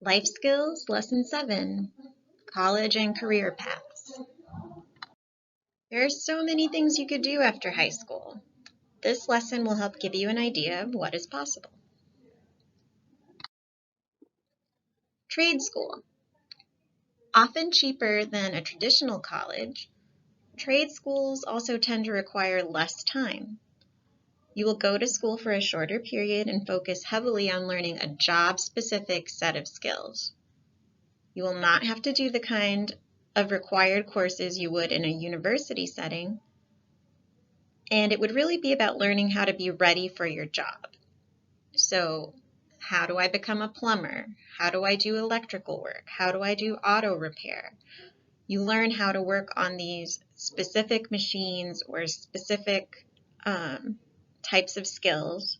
Life Skills, Lesson 7, College and Career Paths. There are so many things you could do after high school. This lesson will help give you an idea of what is possible. Trade school. Often cheaper than a traditional college, trade schools also tend to require less time. You will go to school for a shorter period and focus heavily on learning a job-specific set of skills. You will not have to do the kind of required courses you would in a university setting, and it would really be about learning how to be ready for your job. So, how do I become a plumber? How do I do electrical work? How do I do auto repair? You learn how to work on these specific machines or specific types of skills.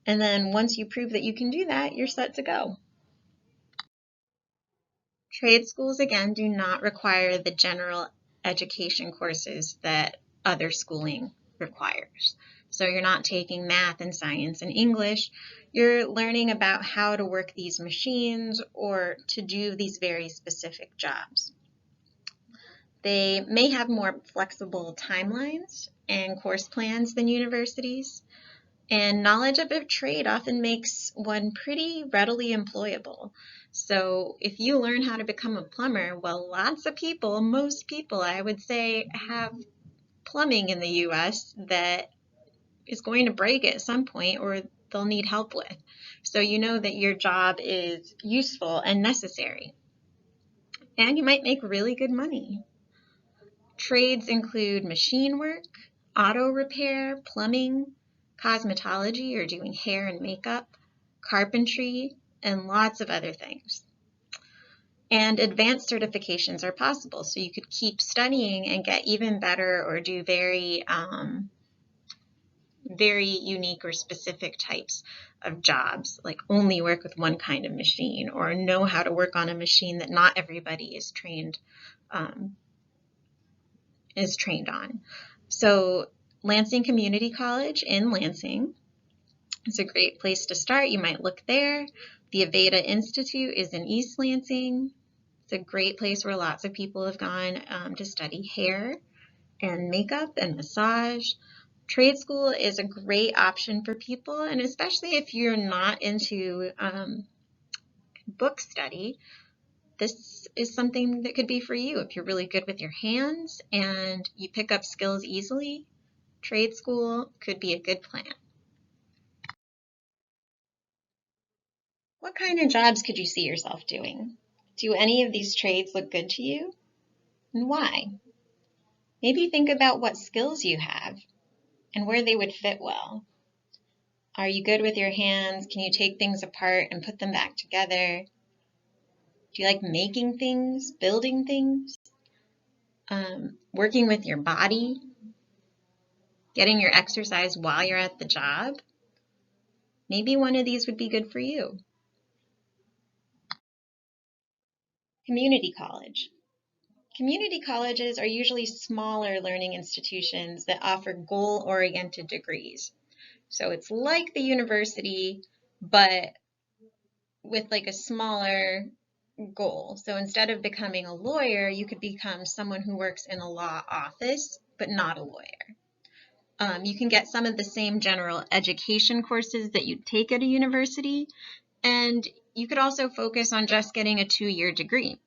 And then once you prove that you can do that, you're set to go. Trade schools, again, do not require the general education courses that other schooling requires. So you're not taking math and science and English. You're learning about how to work these machines or to do these very specific jobs. They may have more flexible timelines and course plans than universities, and knowledge of a trade often makes one pretty readily employable. So if you learn how to become a plumber, well, lots of people, most people, I would say, have plumbing in the US that is going to break at some point or they'll need help with. So you know that your job is useful and necessary. And you might make really good money. Trades include machine work, auto repair, plumbing, cosmetology or doing hair and makeup, carpentry, and lots of other things. And advanced certifications are possible, so you could keep studying and get even better or do very unique or specific types of jobs, like only work with one kind of machine or know how to work on a machine that not everybody is trained on. So Lansing Community College in Lansing is a great place to start. You might look there. The Aveda Institute is in East Lansing. It's a great place where lots of people have gone to study hair and makeup and massage. Trade school is a great option for people, and especially if you're not into book study, this is something that could be for you. If you're really good with your hands and you pick up skills easily, trade school could be a good plan. What kind of jobs could you see yourself doing? Do any of these trades look good to you? And why? Maybe think about what skills you have and where they would fit well. Are you good with your hands? Can you take things apart and put them back together? Do you like making things, building things? Working with your body? Getting your exercise while you're at the job? Maybe one of these would be good for you. Community college. Community colleges are usually smaller learning institutions that offer goal-oriented degrees. So it's like the university, but with like a smaller goal. So instead of becoming a lawyer, you could become someone who works in a law office, but not a lawyer. You can get some of the same general education courses that you'd take at a university, and you could also focus on just getting a 2-year degree.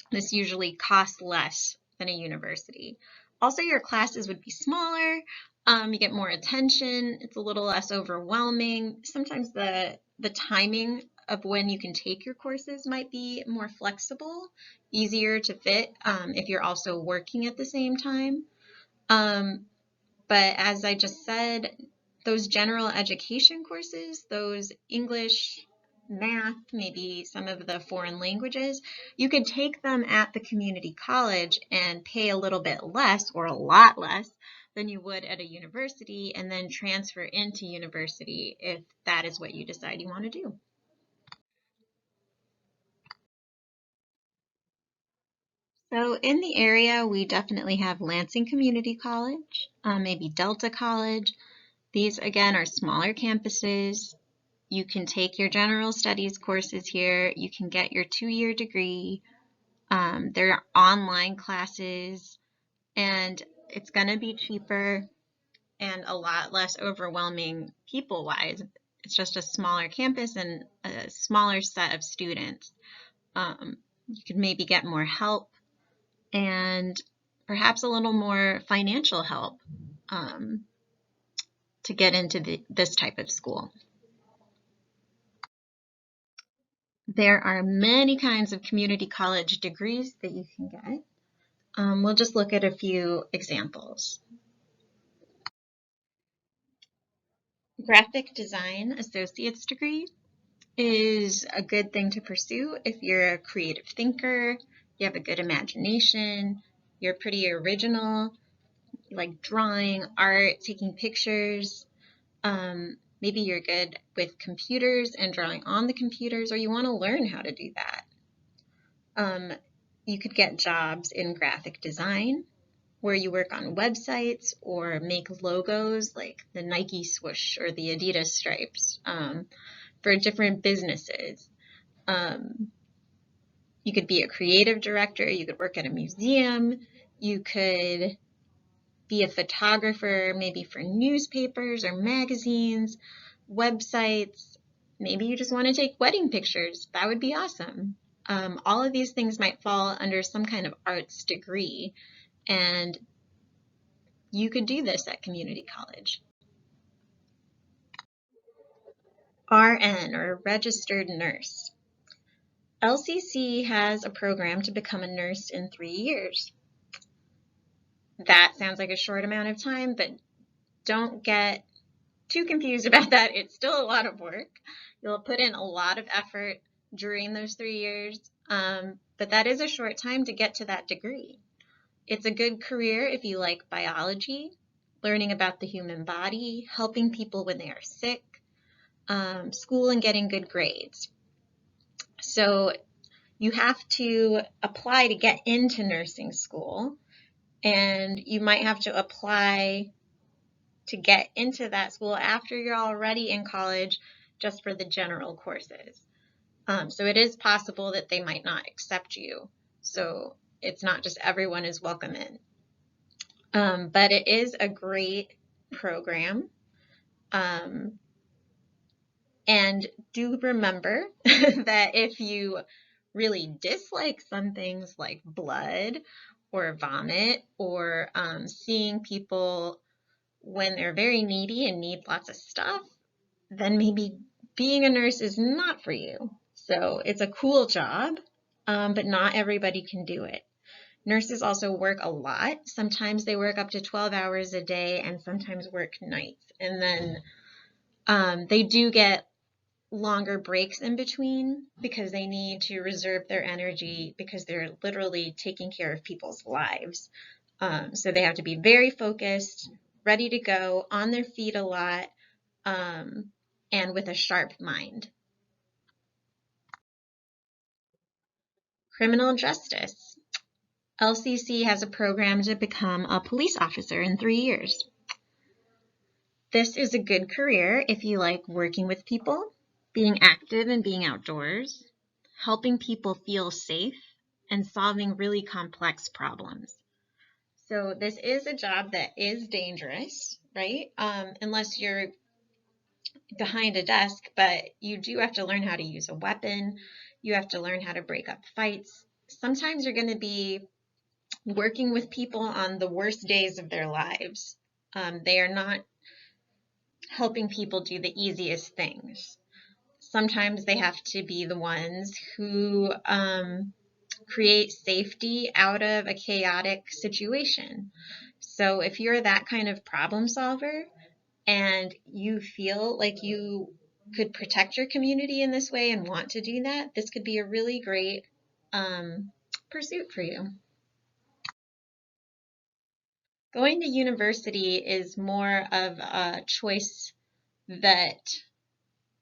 This usually costs less than a university. Also, your classes would be smaller. You get more attention. It's a little less overwhelming. Sometimes the timing of when you can take your courses might be more flexible, easier to fit if you're also working at the same time. But as I just said, those general education courses, those English, math, maybe some of the foreign languages, you could take them at the community college and pay a little bit less or a lot less than you would at a university and then transfer into university if that is what you decide you want to do. So in the area, we definitely have Lansing Community College, maybe Delta College. These, again, are smaller campuses. You can take your general studies courses here. You can get your 2-year degree. There are online classes, and it's going to be cheaper and a lot less overwhelming people-wise. It's just a smaller campus and a smaller set of students. You could maybe get more help and perhaps a little more financial help to get into this type of school. There are many kinds of community college degrees that you can get. We'll just look at a few examples. Graphic design associate's degree is a good thing to pursue if you're a creative thinker, you have a good imagination, you're pretty original, you like drawing, art, taking pictures. Maybe you're good with computers and drawing on the computers, or you want to learn how to do that. You could get jobs in graphic design, where you work on websites or make logos like the Nike swoosh or the Adidas stripes for different businesses. You could be a creative director, you could work at a museum, you could be a photographer, maybe for newspapers or magazines, websites. Maybe you just want to take wedding pictures. That would be awesome. All of these things might fall under some kind of arts degree, and you could do this at community college. RN, or registered nurse. LCC has a program to become a nurse in 3 years. That sounds like a short amount of time, but don't get too confused about that. It's still a lot of work. You'll put in a lot of effort during those 3 years, but that is a short time to get to that degree. It's a good career if you like biology, learning about the human body, helping people when they are sick, school and getting good grades. So you have to apply to get into nursing school, and you might have to apply to get into that school after you're already in college just for the general courses. So it is possible that they might not accept you. So it's not just everyone is welcome in. But it is a great program. And do remember that if you really dislike some things like blood or vomit or seeing people when they're very needy and need lots of stuff, then maybe being a nurse is not for you. So it's a cool job, but not everybody can do it. Nurses also work a lot. Sometimes they work up to 12 hours a day and sometimes work nights. And then they do get longer breaks in between because they need to reserve their energy because they're literally taking care of people's lives. So they have to be very focused, ready to go, on their feet a lot, and with a sharp mind. Criminal justice. LCC has a program to become a police officer in 3 years. This is a good career if you like working with people, being active and being outdoors, helping people feel safe, and solving really complex problems. So this is a job that is dangerous, right? Unless you're behind a desk, but you do have to learn how to use a weapon. You have to learn how to break up fights. Sometimes you're going to be working with people on the worst days of their lives. They are not helping people do the easiest things. Sometimes they have to be the ones who create safety out of a chaotic situation. So if you're that kind of problem solver and you feel like you could protect your community in this way and want to do that, this could be a really great pursuit for you. Going to university is more of a choice that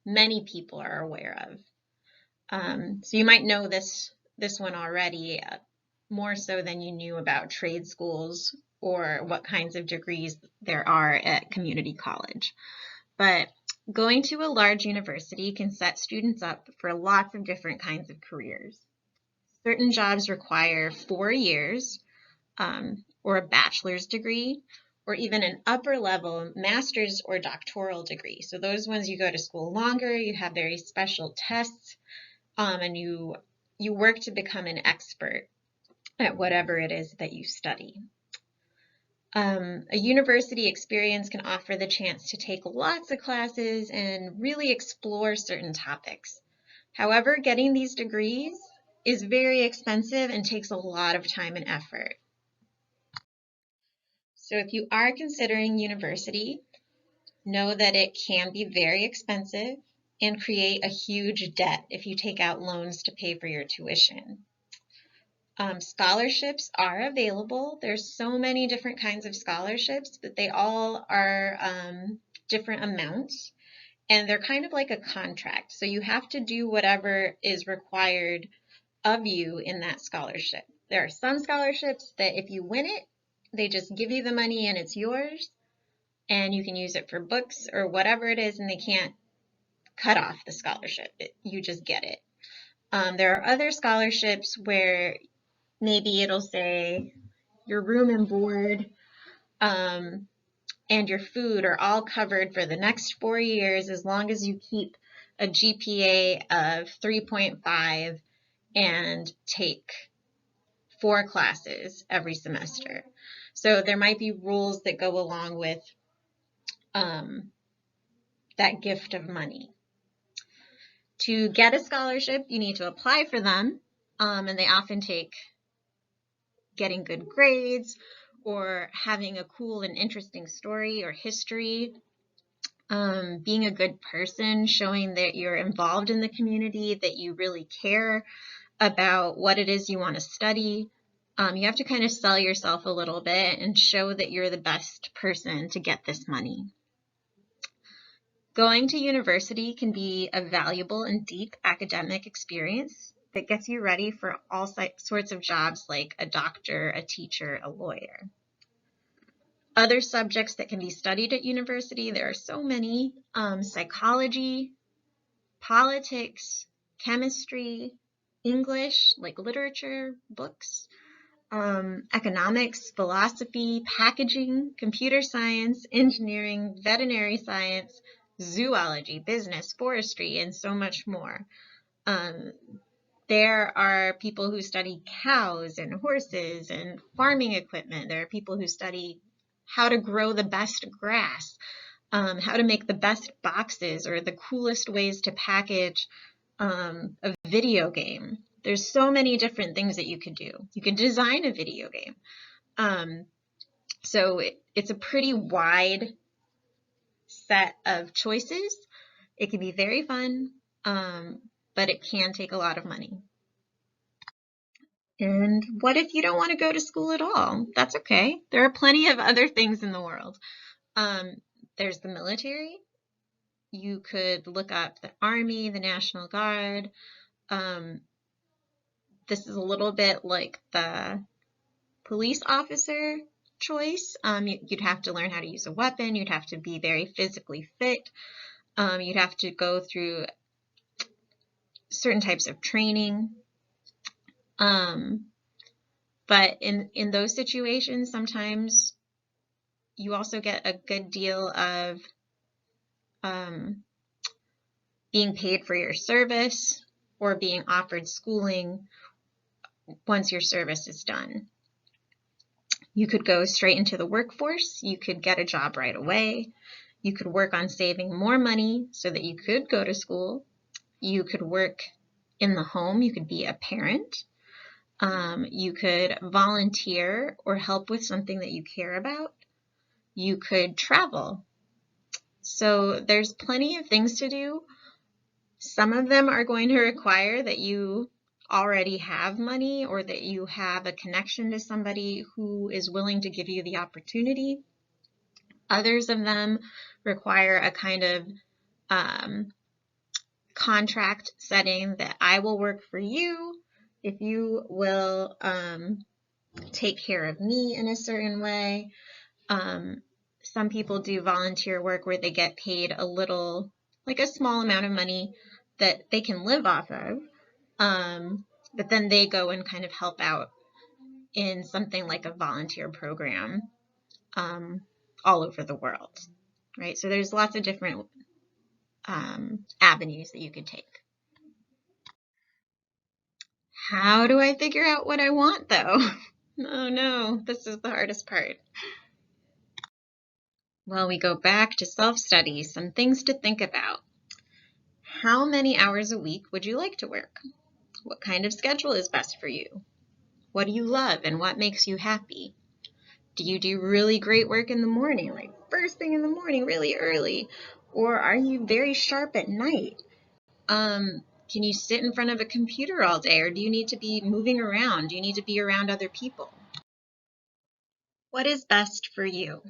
many people are aware of. So you might know this one already, more so than you knew about trade schools or what kinds of degrees there are at community college. But Going to a large university can set students up for lots of different kinds of careers. Certain jobs require 4 years or a bachelor's degree, or even an upper level master's or doctoral degree. So those ones you go to school longer, you have very special tests, and you work to become an expert at whatever it is that you study. A university experience can offer the chance to take lots of classes and really explore certain topics. However, getting these degrees is very expensive and takes a lot of time and effort. So if you are considering university, know that it can be very expensive and create a huge debt if you take out loans to pay for your tuition. Scholarships are available. There's so many different kinds of scholarships, but they all are different amounts, and they're kind of like a contract. So you have to do whatever is required of you in that scholarship. There are some scholarships that if you win it, they just give you the money and it's yours, and you can use it for books or whatever it is, and they can't cut off the scholarship. You just get it. There are other scholarships where maybe it'll say your room and board and your food are all covered for the next 4 years as long as you keep a GPA of 3.5 and take 4 classes every semester. So there might be rules that go along with that gift of money. To get a scholarship, you need to apply for them, and they often take getting good grades or having a cool and interesting story or history, being a good person, showing that you're involved in the community, that you really care about what it is you want to study. You have to kind of sell yourself a little bit and show that you're the best person to get this money. Going to university can be a valuable and deep academic experience that gets you ready for all sorts of jobs like a doctor, a teacher, a lawyer. Other subjects that can be studied at university, there are so many: psychology, politics, chemistry, English, like literature, books, economics, philosophy, packaging, computer science, engineering, veterinary science, zoology, business, forestry, and so much more. There are people who study cows and horses and farming equipment. There are people who study how to grow the best grass, how to make the best boxes, or the coolest ways to package a video game. There's so many different things that you could do. You can design a video game. So it's a pretty wide set of choices. It can be very fun, but it can take a lot of money. And what if you don't want to go to school at all? That's okay. There are plenty of other things in the world. There's the military. You could look up the Army, the National Guard. This is a little bit like the police officer choice. You'd have to learn how to use a weapon. You'd have to be very physically fit. You'd have to go through certain types of training. But in those situations, sometimes you also get a good deal of being paid for your service or being offered schooling once your service is done. You could go straight into the workforce. You could get a job right away. You could work on saving more money so that you could go to school. You could work in the home. You could be a parent. You could volunteer or help with something that you care about. You could travel. So there's plenty of things to do. Some of them are going to require that you already have money or that you have a connection to somebody who is willing to give you the opportunity. Others of them require a kind of contract setting that I will work for you if you will take care of me in a certain way. Some people do volunteer work where they get paid a little like a small amount of money that they can live off of. But then they go and kind of help out in something like a volunteer program um, all over the world, right? So there's lots of different avenues that you could take. How do I figure out what I want though? Oh no, this is the hardest part. Well, we go back to self-study, some things to think about. How many hours a week would you like to work? What kind of schedule is best for you? What do you love and what makes you happy? Do you do really great work in the morning, like first thing in the morning, really early? Or are you very sharp at night? Can you sit in front of a computer all day, or do you need to be moving around? Do you need to be around other people? What is best for you?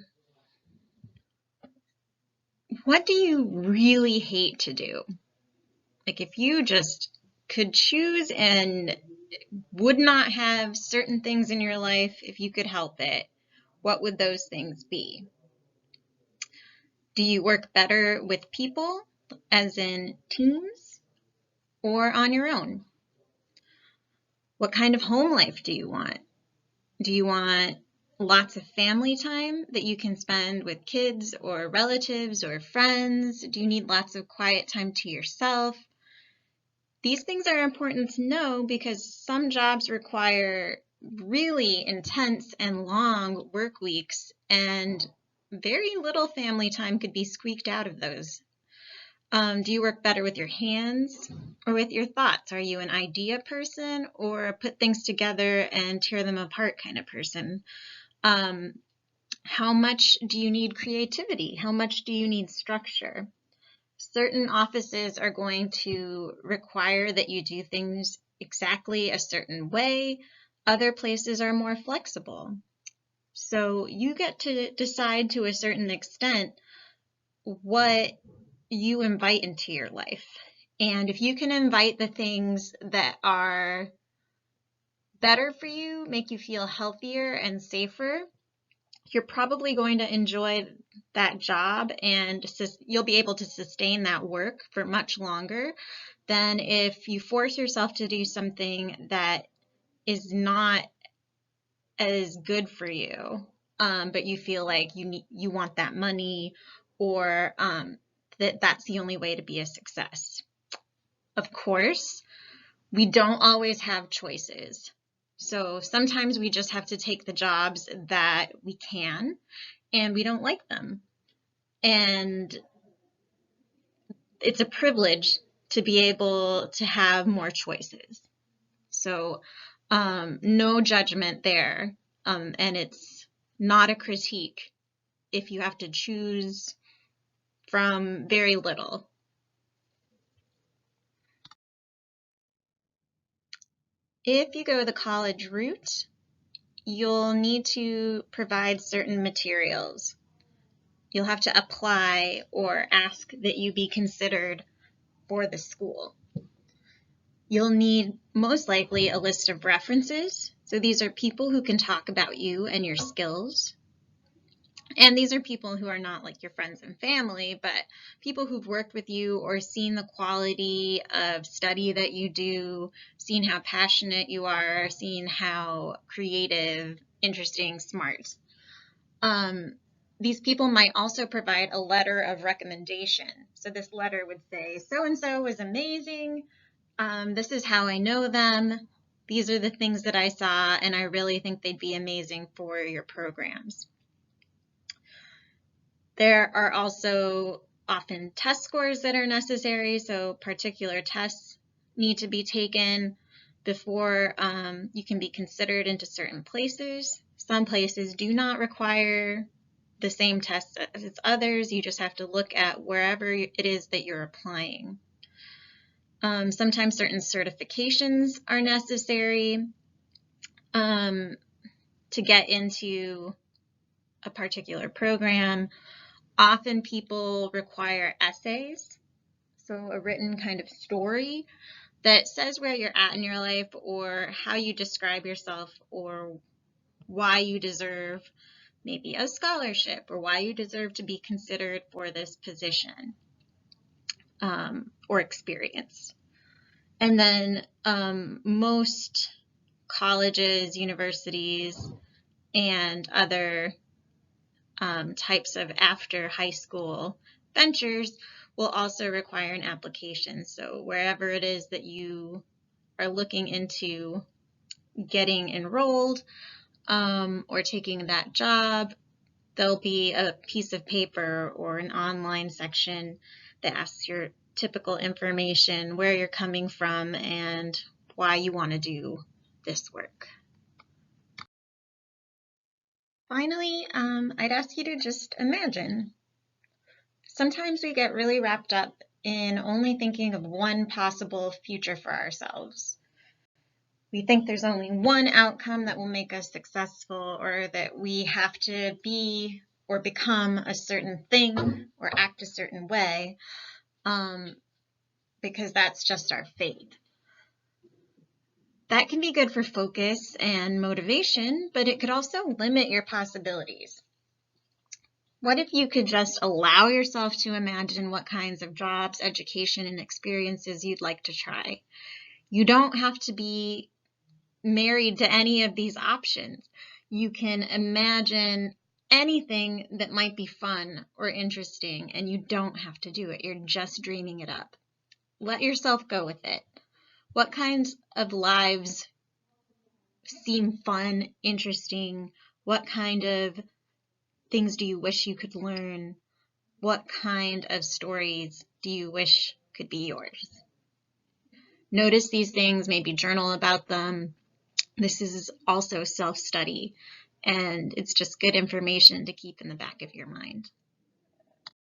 What do you really hate to do? Like if you just could choose and would not have certain things in your life if you could help it, what would those things be? Do you work better with people, as in teams, or on your own? What kind of home life do you want? Do you want lots of family time that you can spend with kids or relatives or friends? Do you need lots of quiet time to yourself? These things are important to know because some jobs require really intense and long work weeks, and very little family time could be squeaked out of those. Do you work better with your hands or with your thoughts? Are you an idea person or a put things together and tear them apart kind of person? How much do you need creativity? How much do you need structure? Certain offices are going to require that you do things exactly a certain way. Other places are more flexible. So you get to decide to a certain extent what you invite into your life. And if you can invite the things that are better for you, make you feel healthier and safer, you're probably going to enjoy that job and you'll be able to sustain that work for much longer than if you force yourself to do something that is not as good for you, but you feel like you want that money, or that's the only way to be a success. Of course, we don't always have choices. So sometimes we just have to take the jobs that we can, and we don't like them. And it's a privilege to be able to have more choices. So no judgment there. And it's not a critique if you have to choose from very little. If you go the college route, you'll need to provide certain materials. You'll have to apply or ask that you be considered for the school. You'll need most likely a list of references. So these are people who can talk about you and your skills. And these are people who are not like your friends and family, but people who've worked with you or seen the quality of study that you do, seen how passionate you are, seen how creative, interesting, smart. These people might also provide a letter of recommendation. So this letter would say, so-and-so was amazing. This is how I know them. These are the things that I saw, and I really think they'd be amazing for your programs. There are also often test scores that are necessary, so particular tests need to be taken before you can be considered into certain places. Some places do not require the same tests as others. You just have to look at wherever it is that you're applying. Sometimes certain certifications are necessary to get into a particular program. Often people require essays, so a written kind of story that says where you're at in your life or how you describe yourself or why you deserve maybe a scholarship or why you deserve to be considered for this position. or experience. And then most colleges, universities, and other types of after high school ventures will also require an application. So wherever it is that you are looking into getting enrolled or taking that job, there'll be a piece of paper or an online section that asks your typical information, where you're coming from, and why you want to do this work. Finally, I'd ask you to just imagine. Sometimes we get really wrapped up in only thinking of one possible future for ourselves. We think there's only one outcome that will make us successful, or that we have to be or become a certain thing or act a certain way, because that's just our fate. That can be good for focus and motivation, but it could also limit your possibilities. What if you could just allow yourself to imagine what kinds of jobs, education, and experiences you'd like to try? You don't have to be married to any of these options. You can imagine anything that might be fun or interesting, and you don't have to do it. You're just dreaming it up. Let yourself go with it. What kinds of lives seem fun, interesting? What kind of things do you wish you could learn? What kind of stories do you wish could be yours? Notice these things, maybe journal about them. This is also self-study, and it's just good information to keep in the back of your mind.